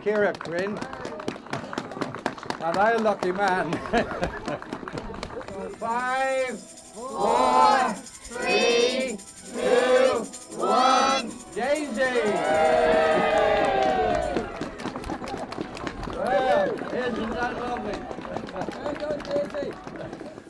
Ciara Quinn, and I'm a lucky man. 5, 4, 3, 2, 1, Daisy! Well, isn't that lovely? Well done, Daisy!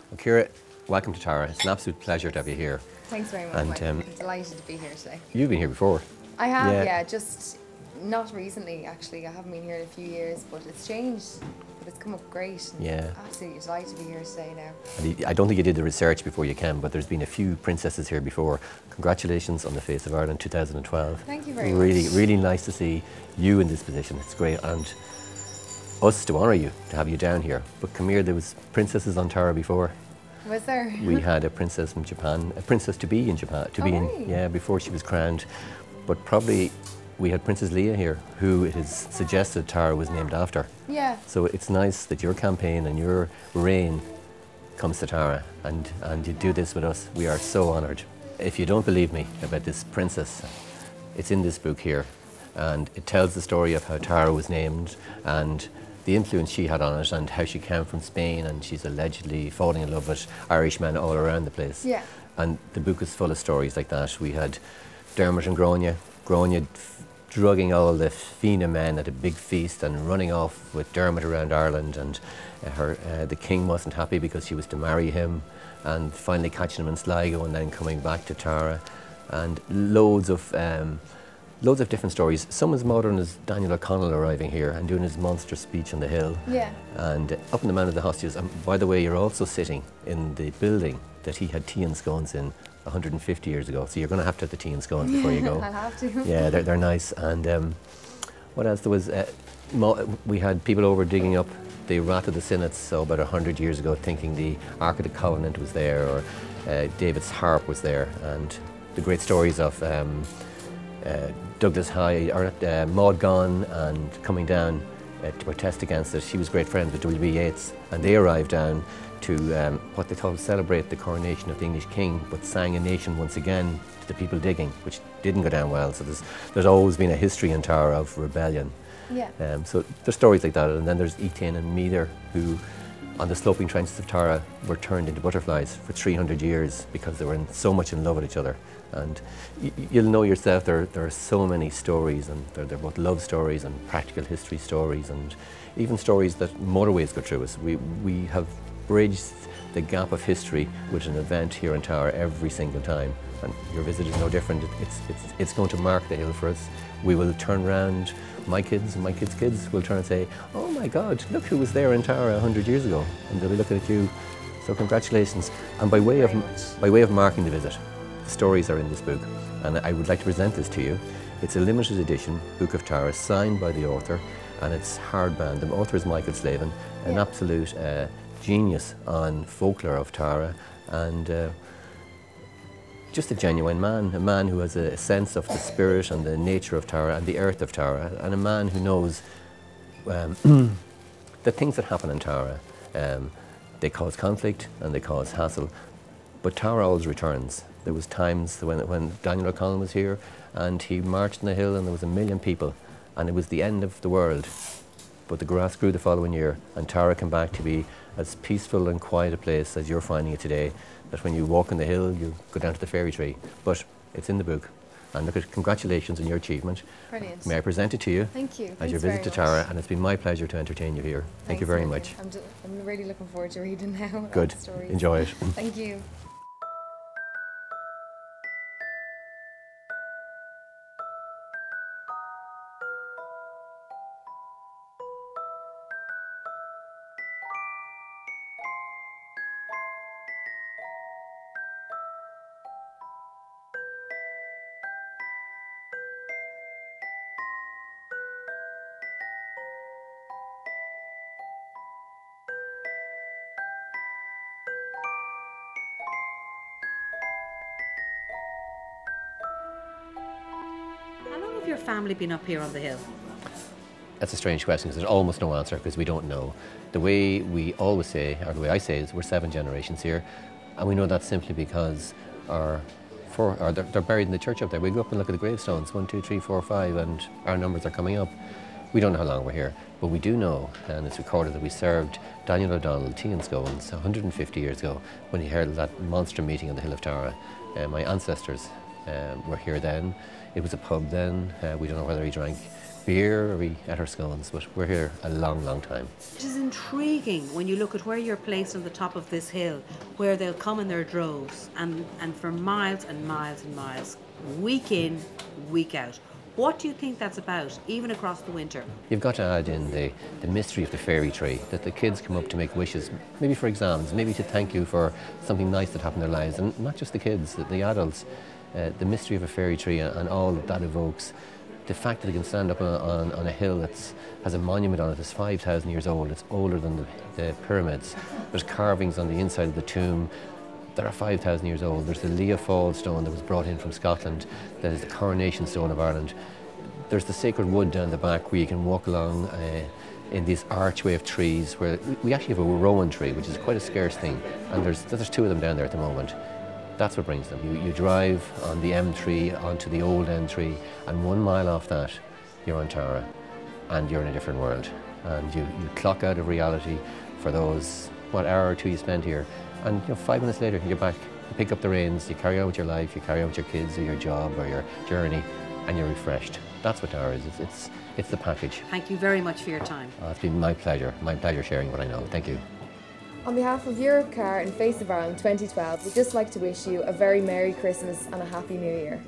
Well, Ciara, welcome to Tara. It's an absolute pleasure to have you here. Thanks very much, And, Michael. I'm delighted to be here today. You've been here before. I have, yeah, just not recently actually. I haven't been here in a few years, but it's changed. But it's come up great. And Yeah. absolutely delighted to be here today now. And I don't think you did the research before you came, but there's been a few princesses here before. Congratulations on the Face of Ireland 2012. Thank you very Really, much. really nice to see you in this position. It's great, and us to honour you, to have you down here. But come here, there was princesses on Tara before. Was there? We had a princess from Japan, a princess to be in Japan, Right. before she was crowned. But probably we had Princess Leah here, who it is suggested Tara was named after. Yeah. So it's nice that your campaign and your reign comes to Tara, and you do this with us. We are so honoured. If you don't believe me about this princess, it's in this book here, and it tells the story of how Tara was named and the influence she had on it, and how she came from Spain, and she's allegedly falling in love with Irishmen all around the place. Yeah. And the book is full of stories like that. We had Dermot and Grania drugging all the Fina men at a big feast and running off with Dermot around Ireland, and the king wasn't happy because she was to marry him, and finally catching him in Sligo and then coming back to Tara, and loads of different stories. Some as modern as Daniel O'Connell arriving here and doing his monster speech on the hill. Yeah. And up in the Mount of the Hostages. And by the way, you're also sitting in the building that he had tea and scones in 150 years ago. So you're going to have the tea and scones before you go. I'll have to. Yeah, they're nice. And what else? There was, we had people over digging up the Rat of the Sinnets, so about 100 years ago, thinking the Ark of the Covenant was there, or David's harp was there, and the great stories of Douglas High, or Maud Gonne, and coming down to protest against it. She was great friends with W.B. Yeats, and they arrived down to what they called celebrate the coronation of the English king, but sang a nation once again to the people digging, which didn't go down well. So there's always been a history in Tara of rebellion. Yeah. So there's stories like that, and then there's Etain and Meader, who on the sloping trenches of Tara were turned into butterflies for 300 years because they were so much in love with each other. And you'll know yourself, there are so many stories, and they're both love stories and practical history stories, and even stories that motorways go through us. We have bridged the gap of history with an event here in Tara every single time, and your visit is no different. It's going to mark the hill for us. We will turn around, my kids and my kids' kids will turn and say, oh my God, look who was there in Tara 100 years ago, and they'll be looking at you. So congratulations. And by way of marking the visit, the stories are in this book, and I would like to present this to you. It's a limited edition Book of Tara, signed by the author, and it's hardbound. The author is Michael Slavin, an absolute genius on folklore of Tara, and just a genuine man, a man who has a sense of the spirit and the nature of Tara and the earth of Tara, and a man who knows the things that happen in Tara. They cause conflict and they cause hassle, but Tara always returns. There was times when Daniel O'Connell was here and he marched on the hill and there was 1 million people, and it was the end of the world. But the grass grew the following year, and Tara came back to be as peaceful and quiet a place as you're finding it today, that when you walk on the hill, you go down to the fairy tree. But it's in the book. And look, congratulations on your achievement. Brilliant. May I present it to you? Thank you. As your visit to Tara, and it's been my pleasure to entertain you here. Thank you very much. I'm really looking forward to reading now. Good. Enjoy it. Thank you. Your family been up here on the hill? That's a strange question because there's almost no answer because we don't know. The way we always say, or the way I say, is we're 7 generations here, and we know that simply because they're buried in the church up there. We go up and look at the gravestones, 1, 2, 3, 4, 5, and our numbers are coming up. We don't know how long we're here, but we do know, and it's recorded, that we served Daniel O'Donnell tea and scones 150 years ago when he held that monster meeting on the Hill of Tara. My ancestors were here then. It was a pub then. We don't know whether he drank beer or we ate our scones, but we're here a long, long time. It is intriguing when you look at where you're placed on the top of this hill, where they'll come in their droves and for miles and miles and miles, week in, week out. What do you think that's about, even across the winter? You've got to add in the mystery of the fairy tree, that the kids come up to make wishes, maybe for exams, maybe to thank you for something nice that happened in their lives, and not just the kids, the adults. The mystery of a fairy tree and all that evokes. The fact that it can stand up on a hill that has a monument on it that's 5,000 years old. It's older than the pyramids. There's carvings on the inside of the tomb that are 5,000 years old. There's the Leah Fall stone that was brought in from Scotland. There's the coronation stone of Ireland. There's the sacred wood down the back where you can walk along in this archway of trees, where we actually have a rowan tree, which is quite a scarce thing. And there's 2 of them down there at the moment. That's what brings them. You drive on the M3 onto the old M3, and 1 mile off that, you're on Tara, and you're in a different world. And you clock out of reality for those, hour or 2 you spend here, and 5 minutes later, you're back. You pick up the reins, you carry on with your life, you carry on with your kids or your job or your journey, and you're refreshed. That's what Tara is. It's the package. Thank you very much for your time. It's been my pleasure sharing what I know. Thank you. On behalf of Europcar and Face of Ireland 2012, we'd just like to wish you a very Merry Christmas and a Happy New Year.